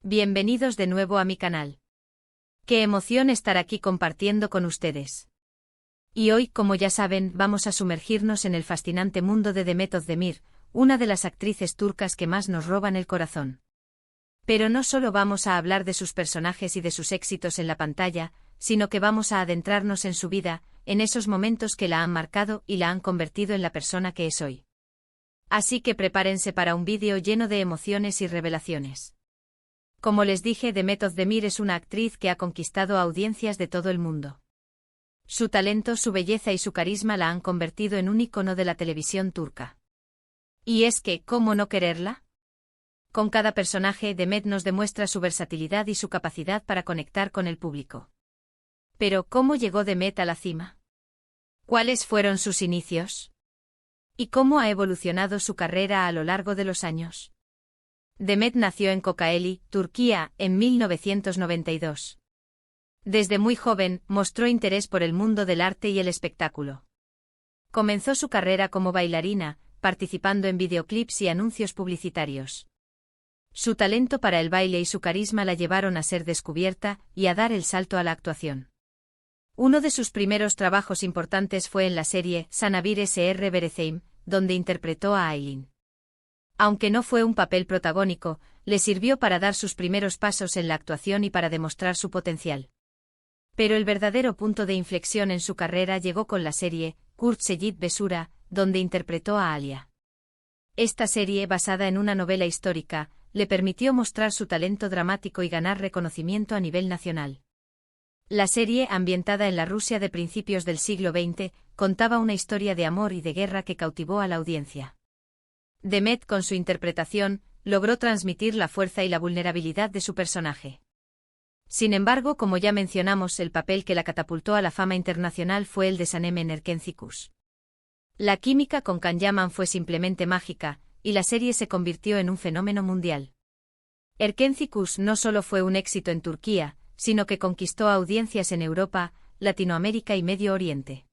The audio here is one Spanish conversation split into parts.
Bienvenidos de nuevo a mi canal. Qué emoción estar aquí compartiendo con ustedes. Y hoy, como ya saben, vamos a sumergirnos en el fascinante mundo de Demet Özdemir, una de las actrices turcas que más nos roban el corazón. Pero no solo vamos a hablar de sus personajes y de sus éxitos en la pantalla, sino que vamos a adentrarnos en su vida, en esos momentos que la han marcado y la han convertido en la persona que es hoy. Así que prepárense para un vídeo lleno de emociones y revelaciones. Como les dije, Demet Özdemir es una actriz que ha conquistado a audiencias de todo el mundo. Su talento, su belleza y su carisma la han convertido en un ícono de la televisión turca. Y es que, ¿cómo no quererla? Con cada personaje, Demet nos demuestra su versatilidad y su capacidad para conectar con el público. Pero, ¿cómo llegó Demet a la cima? ¿Cuáles fueron sus inicios? ¿Y cómo ha evolucionado su carrera a lo largo de los años? Demet nació en Kocaeli, Turquía, en 1992. Desde muy joven, mostró interés por el mundo del arte y el espectáculo. Comenzó su carrera como bailarina, participando en videoclips y anuncios publicitarios. Su talento para el baile y su carisma la llevaron a ser descubierta y a dar el salto a la actuación. Uno de sus primeros trabajos importantes fue en la serie Sanabir S.R. Berezeyim, donde interpretó a Aylin. Aunque no fue un papel protagónico, le sirvió para dar sus primeros pasos en la actuación y para demostrar su potencial. Pero el verdadero punto de inflexión en su carrera llegó con la serie Kurt Seyit Besura, donde interpretó a Alia. Esta serie, basada en una novela histórica, le permitió mostrar su talento dramático y ganar reconocimiento a nivel nacional. La serie, ambientada en la Rusia de principios del siglo XX, contaba una historia de amor y de guerra que cautivó a la audiencia. Demet, con su interpretación, logró transmitir la fuerza y la vulnerabilidad de su personaje. Sin embargo, como ya mencionamos, el papel que la catapultó a la fama internacional fue el de Sanem en Erkenci. La química con Can Yaman fue simplemente mágica, y la serie se convirtió en un fenómeno mundial. Erkenci no solo fue un éxito en Turquía, sino que conquistó audiencias en Europa, Latinoamérica y Medio Oriente.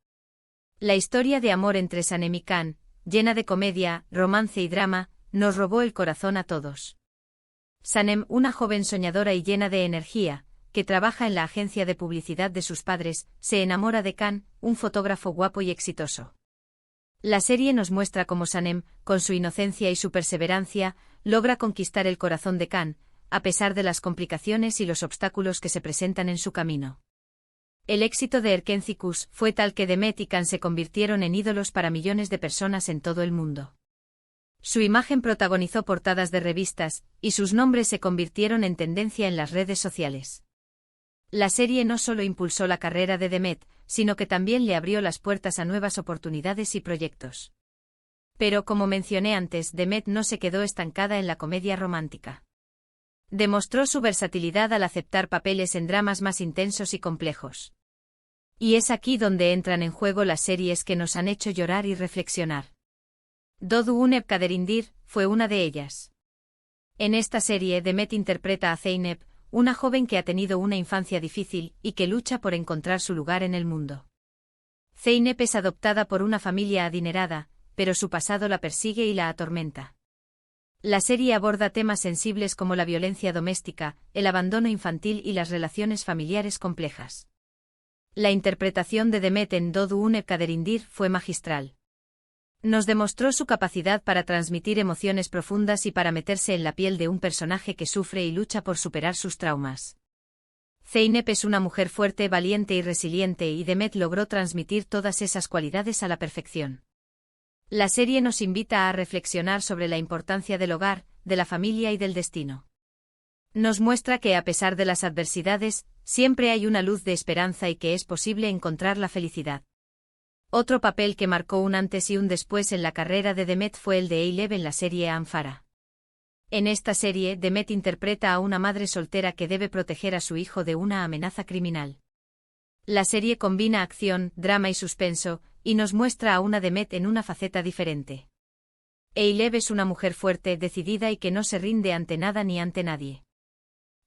La historia de amor entre Sanem y Can, llena de comedia, romance y drama, nos robó el corazón a todos. Sanem, una joven soñadora y llena de energía, que trabaja en la agencia de publicidad de sus padres, se enamora de Can, un fotógrafo guapo y exitoso. La serie nos muestra cómo Sanem, con su inocencia y su perseverancia, logra conquistar el corazón de Can, a pesar de las complicaciones y los obstáculos que se presentan en su camino. El éxito de Erkenci fue tal que Demet y Can se convirtieron en ídolos para millones de personas en todo el mundo. Su imagen protagonizó portadas de revistas, y sus nombres se convirtieron en tendencia en las redes sociales. La serie no solo impulsó la carrera de Demet, sino que también le abrió las puertas a nuevas oportunidades y proyectos. Pero como mencioné antes, Demet no se quedó estancada en la comedia romántica. Demostró su versatilidad al aceptar papeles en dramas más intensos y complejos. Y es aquí donde entran en juego las series que nos han hecho llorar y reflexionar. Doğu Kaderindir fue una de ellas. En esta serie, Demet interpreta a Zeynep, una joven que ha tenido una infancia difícil y que lucha por encontrar su lugar en el mundo. Zeynep es adoptada por una familia adinerada, pero su pasado la persigue y la atormenta. La serie aborda temas sensibles como la violencia doméstica, el abandono infantil y las relaciones familiares complejas. La interpretación de Demet en Doğu Kaderindir fue magistral. Nos demostró su capacidad para transmitir emociones profundas y para meterse en la piel de un personaje que sufre y lucha por superar sus traumas. Zeynep es una mujer fuerte, valiente y resiliente, y Demet logró transmitir todas esas cualidades a la perfección. La serie nos invita a reflexionar sobre la importancia del hogar, de la familia y del destino. Nos muestra que a pesar de las adversidades, siempre hay una luz de esperanza y que es posible encontrar la felicidad. Otro papel que marcó un antes y un después en la carrera de Demet fue el de Eyleb en la serie Anfara. En esta serie, Demet interpreta a una madre soltera que debe proteger a su hijo de una amenaza criminal. La serie combina acción, drama y suspenso, y nos muestra a una Demet en una faceta diferente. Eyleb es una mujer fuerte, decidida y que no se rinde ante nada ni ante nadie.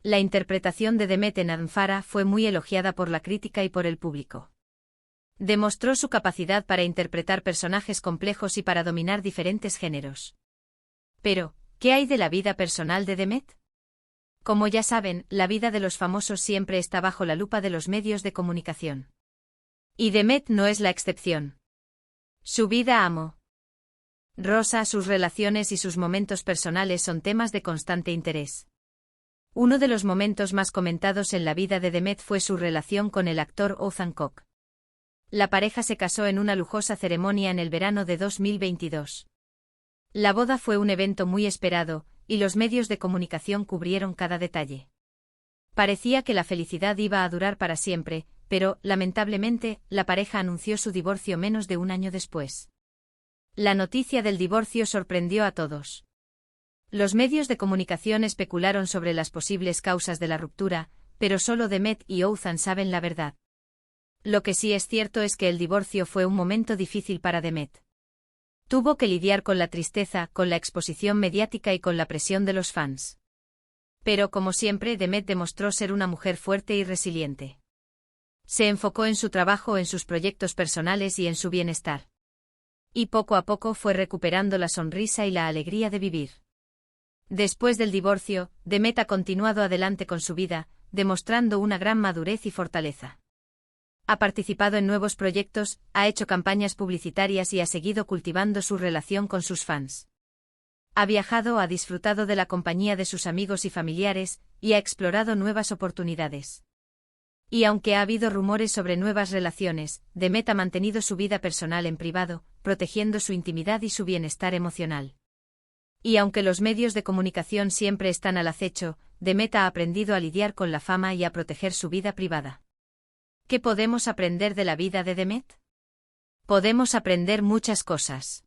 La interpretación de Demet en Anfara fue muy elogiada por la crítica y por el público. Demostró su capacidad para interpretar personajes complejos y para dominar diferentes géneros. Pero, ¿qué hay de la vida personal de Demet? Como ya saben, la vida de los famosos siempre está bajo la lupa de los medios de comunicación. Y Demet no es la excepción. Su vida amorosa, sus relaciones y sus momentos personales son temas de constante interés. Uno de los momentos más comentados en la vida de Demet fue su relación con el actor Ethan Hawke. La pareja se casó en una lujosa ceremonia en el verano de 2022. La boda fue un evento muy esperado, y los medios de comunicación cubrieron cada detalle. Parecía que la felicidad iba a durar para siempre, pero, lamentablemente, la pareja anunció su divorcio menos de un año después. La noticia del divorcio sorprendió a todos. Los medios de comunicación especularon sobre las posibles causas de la ruptura, pero solo Demet y Ethan saben la verdad. Lo que sí es cierto es que el divorcio fue un momento difícil para Demet. Tuvo que lidiar con la tristeza, con la exposición mediática y con la presión de los fans. Pero como siempre, Demet demostró ser una mujer fuerte y resiliente. Se enfocó en su trabajo, en sus proyectos personales y en su bienestar. Y poco a poco fue recuperando la sonrisa y la alegría de vivir. Después del divorcio, Demet ha continuado adelante con su vida, demostrando una gran madurez y fortaleza. Ha participado en nuevos proyectos, ha hecho campañas publicitarias y ha seguido cultivando su relación con sus fans. Ha viajado, ha disfrutado de la compañía de sus amigos y familiares, y ha explorado nuevas oportunidades. Y aunque ha habido rumores sobre nuevas relaciones, Demet ha mantenido su vida personal en privado, protegiendo su intimidad y su bienestar emocional. Y aunque los medios de comunicación siempre están al acecho, Demet ha aprendido a lidiar con la fama y a proteger su vida privada. ¿Qué podemos aprender de la vida de Demet? Podemos aprender muchas cosas.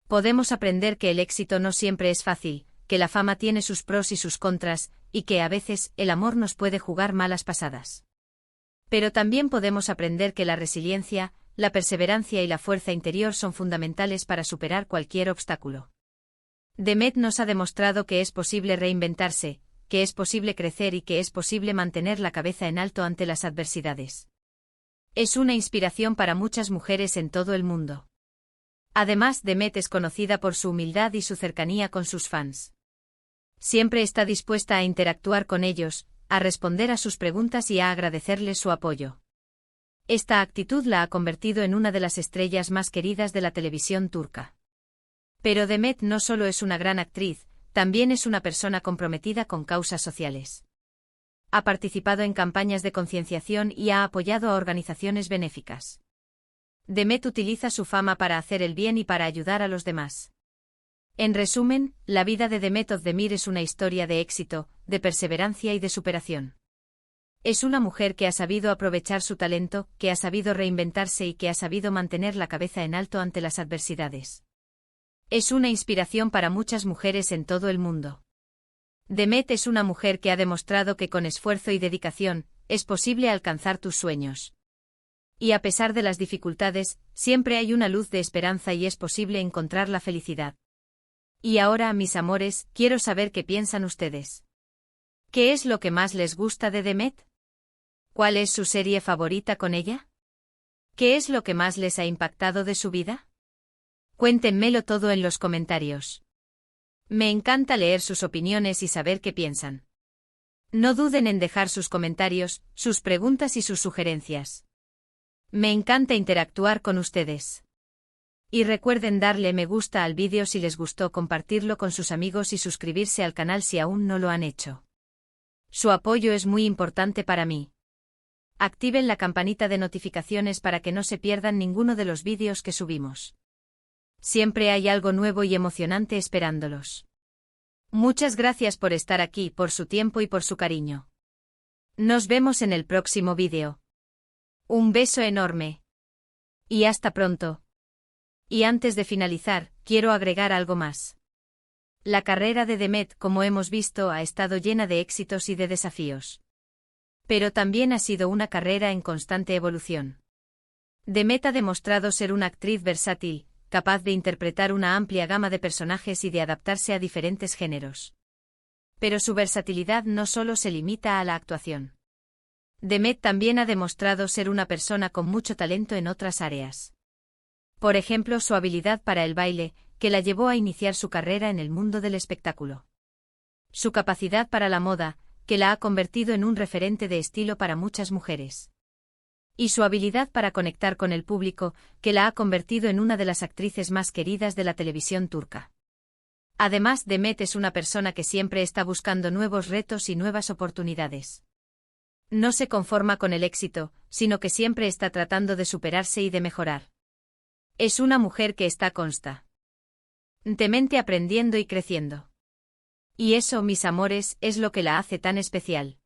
Podemos aprender que el éxito no siempre es fácil, que la fama tiene sus pros y sus contras, y que a veces el amor nos puede jugar malas pasadas. Pero también podemos aprender que la resiliencia, la perseverancia y la fuerza interior son fundamentales para superar cualquier obstáculo. Demet nos ha demostrado que es posible reinventarse, que es posible crecer y que es posible mantener la cabeza en alto ante las adversidades. Es una inspiración para muchas mujeres en todo el mundo. Además, Demet es conocida por su humildad y su cercanía con sus fans. Siempre está dispuesta a interactuar con ellos, a responder a sus preguntas y a agradecerles su apoyo. Esta actitud la ha convertido en una de las estrellas más queridas de la televisión turca. Pero Demet no solo es una gran actriz, también es una persona comprometida con causas sociales. Ha participado en campañas de concienciación y ha apoyado a organizaciones benéficas. Demet utiliza su fama para hacer el bien y para ayudar a los demás. En resumen, la vida de Demet Özdemir es una historia de éxito, de perseverancia y de superación. Es una mujer que ha sabido aprovechar su talento, que ha sabido reinventarse y que ha sabido mantener la cabeza en alto ante las adversidades. Es una inspiración para muchas mujeres en todo el mundo. Demet es una mujer que ha demostrado que con esfuerzo y dedicación, es posible alcanzar tus sueños. Y a pesar de las dificultades, siempre hay una luz de esperanza y es posible encontrar la felicidad. Y ahora, mis amores, quiero saber qué piensan ustedes. ¿Qué es lo que más les gusta de Demet? ¿Cuál es su serie favorita con ella? ¿Qué es lo que más les ha impactado de su vida? Cuéntenmelo todo en los comentarios. Me encanta leer sus opiniones y saber qué piensan. No duden en dejar sus comentarios, sus preguntas y sus sugerencias. Me encanta interactuar con ustedes. Y recuerden darle me gusta al vídeo si les gustó, compartirlo con sus amigos y suscribirse al canal si aún no lo han hecho. Su apoyo es muy importante para mí. Activen la campanita de notificaciones para que no se pierdan ninguno de los vídeos que subimos. Siempre hay algo nuevo y emocionante esperándolos. Muchas gracias por estar aquí, por su tiempo y por su cariño. Nos vemos en el próximo vídeo. Un beso enorme. Y hasta pronto. Y antes de finalizar, quiero agregar algo más. La carrera de Demet, como hemos visto, ha estado llena de éxitos y de desafíos. Pero también ha sido una carrera en constante evolución. Demet ha demostrado ser una actriz versátil, capaz de interpretar una amplia gama de personajes y de adaptarse a diferentes géneros. Pero su versatilidad no solo se limita a la actuación. Demet también ha demostrado ser una persona con mucho talento en otras áreas. Por ejemplo, su habilidad para el baile, que la llevó a iniciar su carrera en el mundo del espectáculo. Su capacidad para la moda, que la ha convertido en un referente de estilo para muchas mujeres. Y su habilidad para conectar con el público, que la ha convertido en una de las actrices más queridas de la televisión turca. Además, Demet es una persona que siempre está buscando nuevos retos y nuevas oportunidades. No se conforma con el éxito, sino que siempre está tratando de superarse y de mejorar. Es una mujer que está constantemente aprendiendo y creciendo. Y eso, mis amores, es lo que la hace tan especial.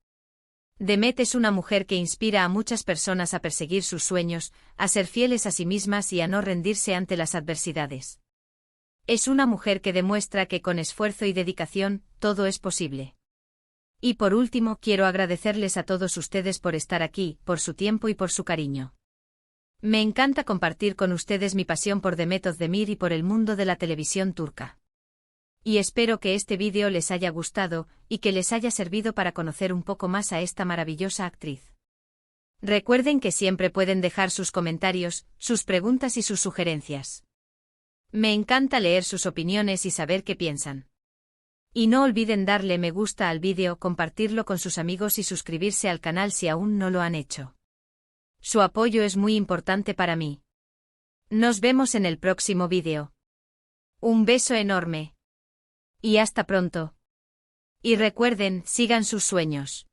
Demet es una mujer que inspira a muchas personas a perseguir sus sueños, a ser fieles a sí mismas y a no rendirse ante las adversidades. Es una mujer que demuestra que con esfuerzo y dedicación, todo es posible. Y por último, quiero agradecerles a todos ustedes por estar aquí, por su tiempo y por su cariño. Me encanta compartir con ustedes mi pasión por Demet Özdemir y por el mundo de la televisión turca. Y espero que este vídeo les haya gustado, y que les haya servido para conocer un poco más a esta maravillosa actriz. Recuerden que siempre pueden dejar sus comentarios, sus preguntas y sus sugerencias. Me encanta leer sus opiniones y saber qué piensan. Y no olviden darle me gusta al vídeo, compartirlo con sus amigos y suscribirse al canal si aún no lo han hecho. Su apoyo es muy importante para mí. Nos vemos en el próximo vídeo. Un beso enorme. Y hasta pronto. Y recuerden, sigan sus sueños.